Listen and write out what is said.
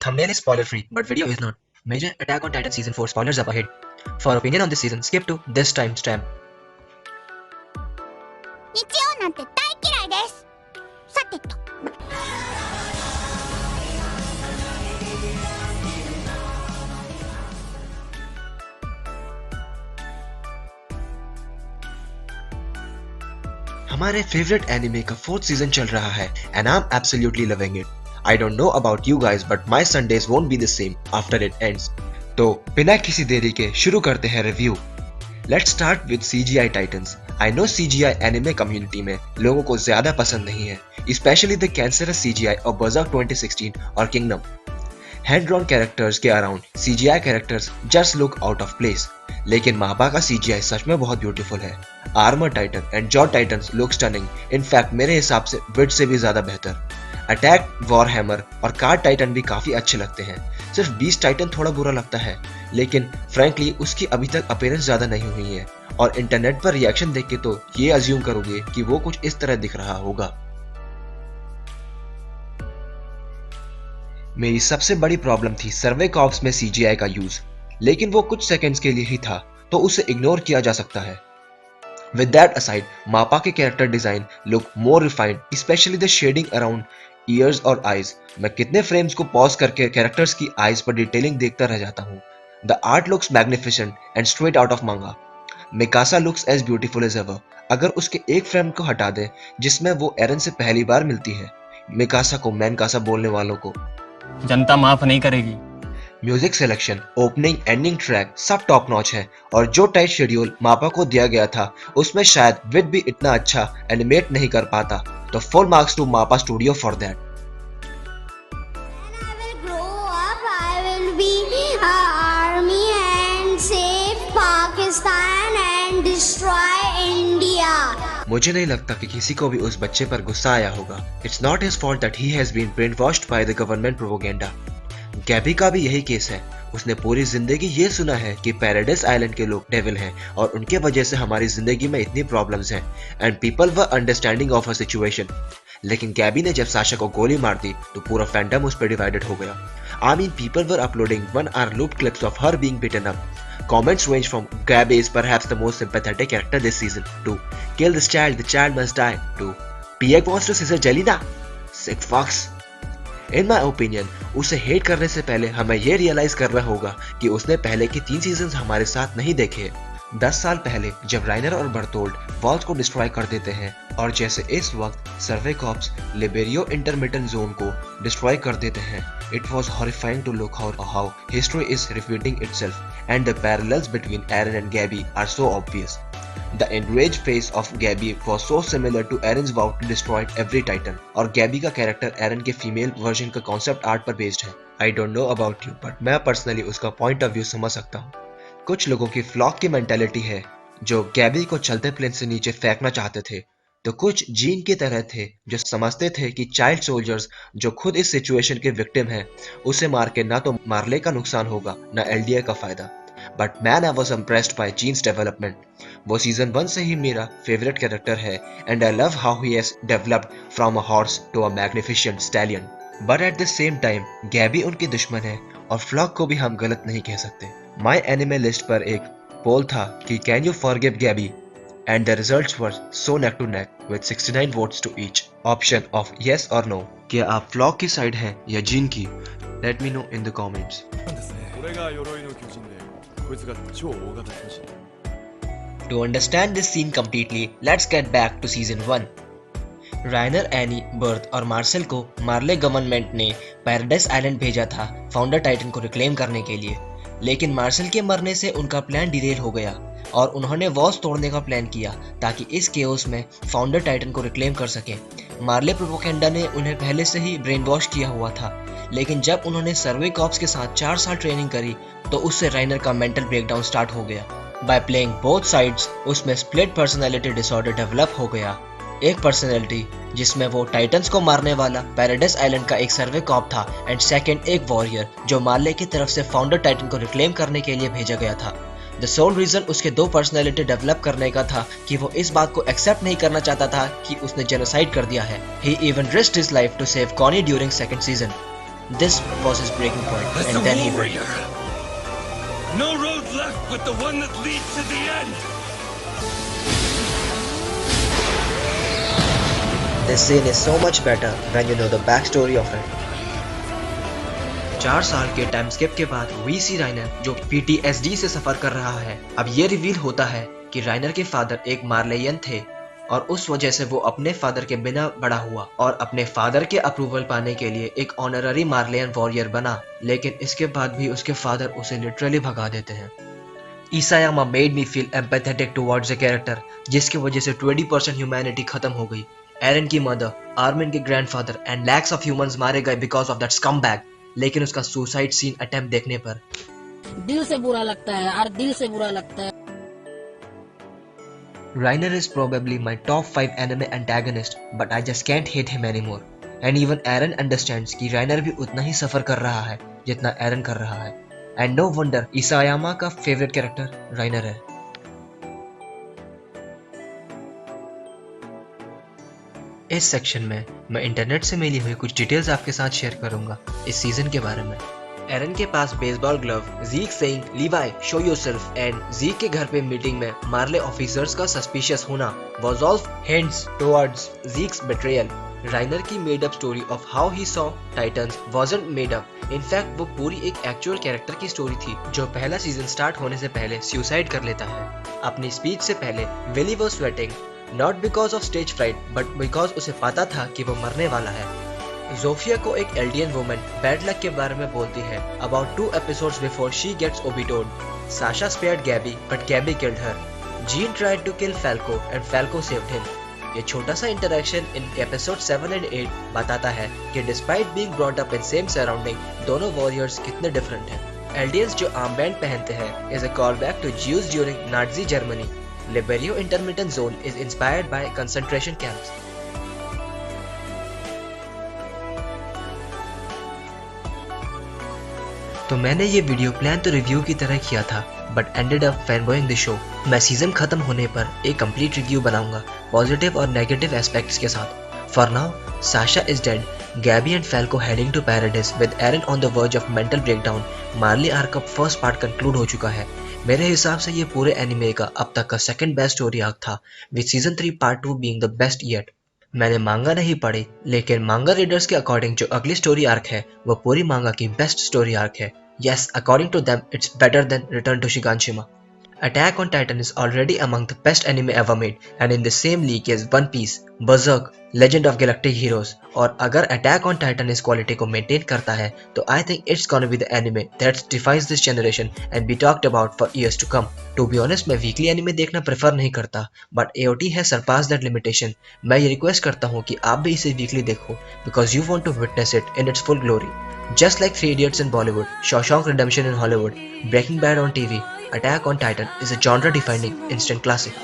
Thumbnail is spoiler free, but video is not. Major Attack on Titan Season 4 spoilers up ahead. For opinion on this season, skip to this timestamp. 日曜なんて大嫌いです。さてと。हमारे favourite anime का 4th season चल रहा है and I'm absolutely loving it. I don't know about you guys but my Sundays won't be the same after it ends. तो बिना किसी देरी के शुरू करते हैं review. Let's start with CGI Titans. I know CGI anime community में लोगों को ज्यादा पसंद नहीं है, especially the cancerous CGI of Berserk 2016 और Kingdom. Hand-drawn characters के around CGI characters just look out of place. लेकिन मापा का CGI सच में बहुत ब्यूटीफुल है. Armour Titan and jaw titans look stunning. In fact मेरे हिसाब से विड से भी ज्यादा बेहतर. अटैक वॉरहैमर और कार्ड टाइटन भी काफी अच्छे लगते हैं. सिर्फ बीस्ट टाइटन थोड़ा बुरा लगता है, लेकिन फ्रैंकली उसकी अभी तक अपीयरेंस ज्यादा नहीं हुई है और इंटरनेट पर रिएक्शन देख के तो ये अज्यूम करोगे कि वो कुछ इस तरह दिख रहा होगा. मेरी सबसे बड़ी प्रॉब्लम थी सर्वे कॉप्स में CGI का यूज, लेकिन वो कुछ सेकंड्स के लिए ही था तो उसे इग्नोर किया जा सकता है. With that aside, मापा के character design look more refined, specially the shading around ears और आईज. मैं कितने फ्रेम्स को पॉज करके कैरेक्टर्स की आईज पर डिटेलिंग देखता रह जाता हूँ. The art looks magnificent and straight out of manga. Mikasa looks as beautiful as ever. अगर उसके एक फ्रेम को हटा दे जिसमें वो एरन से पहली बार मिलती है, मिकासा को मैनकासा बोलने वालों को जनता माफ नहीं करेगी. Music selection, opening, ending track सब टॉप नॉच है और जो टाइट शेड्यूल मापा को दिया गया था उसमें शायद विड भी इतना अच्छा एनिमेट नहीं कर पाता. तो फुल मार्क्स टू मापा studio for that. I will grow up. I will be army and save Pakistan and destroy India. मुझे नहीं लगता कि किसी को भी उस बच्चे पर गुस्सा आया होगा. It's not his fault that he has been brain washed by the government propaganda. Gabi का भी यही केस है. उसने पूरी जिंदगी ये सुना है कि पैराडाइज आइलैंड के लोग डेविल हैं और उनके वजह से हमारी जिंदगी में इतनी प्रॉब्लम्स हैं and people were understanding of a situation. लेकिन गैबी ने जब साशा को गोली मार दी तो पूरा फैंडम उस पर डिवाइडेड हो गया. I mean people were uploading 1 hour looped clips of her being beaten up. Comments range from Gabby is perhaps the most sympathetic character this season to kill this child, the child must die to Piek wants to scissor Jelena. Sick fucks. In my opinion उसे hate करने से पहले हमें यह realise करना होगा कि उसने पहले के 3 सीजन हमारे साथ नहीं देखे. 10 साल पहले जब राइनर और बर्टोल्ड वॉल्स को डिस्ट्रॉय कर देते हैं और जैसे इस वक्त Survey Corps Liberio internment zone को डिस्ट्रॉय कर देते हैं. It was horrifying to look how history is repeating itself and the parallels between Eren and Gabi are so obvious. The enraged face of Gabby was so similar to Aaron's vow to destroy every Titan. और Gabby का character Aaron के female version का concept art पर based है. I don't know about you, but मैं personally उसका point of view समझ सकता हूँ. कुछ लोगों की फ्लॉक की मेंटालिटी है जो गैबी को चलते प्लेन से नीचे फेंकना चाहते थे, तो कुछ जीन की तरह थे जो समझते थे कि चाइल्ड सोल्जर्स जो खुद इस सिचुएशन के विक्टिम हैं उसे मार के ना तो मार्ले का नुकसान होगा ना एलडीए का फायदा. But man, I was impressed by Jean's development. वो सीजन 1 से ही मेरा फेवरेट कैरेक्टर है and I love how he has developed from a horse to a magnificent stallion. But at the same time, गैबी उनकी दुश्मन है और फ्लॉक को भी हम गलत नहीं कह सकते. My anime list पर एक पोल था कि can you forgive Gabby? And the results were so neck to neck with 69 votes to each. Option of yes or no. क्या आप फ्लॉक की साइड हैं या जीन की? Let me know in the comments. これが鎧の巨人でこいつが超大型巨人 To understand this scene completely, let's get back to season 1. राइनर, any, birth और मार्सेल को मार्ले government ने paradise island भेजा था फाउंडर टाइटन को रिक्लेम करने के लिए, लेकिन मार्सेल के मरने से उनका प्लान डिरेल हो गया और उन्होंने वॉल्स तोड़ने का प्लान किया ताकि इस केओस में फाउंडर टाइटन को रिक्लेम कर सकें. मार्ले प्रोपोगेंडा ने उन्हें पहले से ही ब्रेन वॉश किया हुआ था, लेकिन जब उन्होंने सर्वे कॉप्स के साथ 4 साल ट्रेनिंग करी तो उससे राइनर का मेंटल ब्रेकडाउन स्टार्ट हो गया. बाय प्लेइंग बोथ साइड्स उसमें स्प्लिट पर्सनालिटी डिसऑर्डर डेवलप हो गया. एक पर्सनालिटी जिसमें वो टाइटन्स को मारने वाला पैराडाइज आइलैंड का एक सर्वे कॉप था एंड सेकंड एक वॉरियर जो मार्ले की तरफ से फाउंडर टाइटन को रिक्लेम करने के लिए भेजा गया था. द सोल रीजन उसके 2 पर्सनालिटी डेवलप करने का था कि वो इस बात को एक्सेप्ट नहीं करना चाहता था कि उसने जेनोसाइड कर दिया है. He even risked his life to save Connie during second season. This was his breaking point, As and a then he went. warrior, no road left but the one that leads to the end. This scene is so much better when you know the backstory of it. 4 साल के time skip के बाद we सी राइनर जो PTSD से सफर कर रहा है। अब ये रिवील होता है कि राइनर के फादर एक मार्लेयन थे और उस वजह से वो अपने फादर के बिना बड़ा हुआ और अपने फादर के अप्रूवल पाने के लिए एक ऑनररी मार्लेयन वॉरियर बना, लेकिन इसके बाद भी उसके फादर उसे लिटरली भगा देते हैं। Isayama made me feel empathetic towards a character जिसकी वजह से 20% ह्यूमैनिटी खत्म हो गई। एरन की मदर, आर्मिन के grandfather and lakhs of humans मारे गए बिकॉज ऑफ दैट स्कमबैग, लेकिन उसका सुसाइड सीन अटेम्प्ट देखने पर दिल से बुरा लगता है यार, दिल से बुरा लगता है। Reiner is probably my top 5 anime antagonist, but I just can't hate him anymore. And even Eren understands कि Reiner भी उतना ही सफर कर रहा है जितना Eren कर रहा है। And no wonder Isayama का फेवरेट कैरेक्टर Reiner है। इस सेक्शन में मैं इंटरनेट से मिली हुई कुछ डिटेल्स आपके साथ शेयर करूंगा इस सीजन के बारे में। एरन के पास baseball glove, Zeke saying Levi show yourself and Zeke के घर पे मीटिंग में मार्ले ऑफिसर्स का सस्पिशियस होना was all hints towards Zeke's betrayal. Reiner की made up story of how he saw titans wasn't made up. In fact वो पूरी एक एक्चुअल कैरेक्टर की स्टोरी थी जो पहला सीजन स्टार्ट होने से पहले सुसाइड कर लेता है। अपनी स्पीच से पहले Willy was sweating, not because of stage fright but because उसे पता था कि वो मरने वाला है। जोफिया को एक एल्डियन वुमन बैड लक के बारे में बोलती है about 2 episodes before she gets obitoed. Sasha spared Gabi but Gabi killed her. Jean tried to kill Falco and Falco saved him. ये छोटा सा इंटरेक्शन इन एपिसोड 7 and 8 बताता है कि despite being brought up in same surrounding दोनों warriors कितने different हैं। Eldians जो आर्मबैंड पहनते हैं is a call back to Jews during Nazi Germany. Liberio internment zone is inspired by concentration camps. तो मैंने ये वीडियो प्लान तो रिव्यू की तरह किया था but ended up fanboying the show. मैं सीजन खत्म होने पर एक कंप्लीट रिव्यू बनाऊंगा पॉजिटिव और नेगेटिव एस्पेक्ट्स के साथ। For now Sasha is dead, Gabi and Falco heading to Paradise with Eren on the verge of mental breakdown. Marley arc का फर्स्ट पार्ट कंक्लूड हो चुका है। मेरे हिसाब से ये पूरे एनिमे का अब तक का सेकंड बेस्ट स्टोरी आर्क था, with season 3 part 2 being the best yet. मैंने मांगा नहीं पढ़ी, लेकिन मांगा रीडर्स के अकॉर्डिंग जो अगली स्टोरी आर्क है वो पूरी मांगा की बेस्ट स्टोरी आर्क है। Yes, according to them, it's better than Return to Shiganshima. Attack on Titan is already among the best anime ever made, and in the same league is One Piece, Berserk, Legend of Galactic Heroes. और अगर Attack on Titan इस quality को maintain करता है तो I think it's gonna be the anime that defies this generation and be talked about for years to come. To be honest, मैं weekly anime देखना prefer नहीं करता, but AOT has surpassed that limitation. मैं ये request करता हूँ कि आप भी इसे वीकली देखो because you want to witness it in its full glory. Just like 3 Idiots in Bollywood, Shawshank Redemption in Hollywood, Breaking Bad on TV, Attack on Titan is a genre-defining instant classic.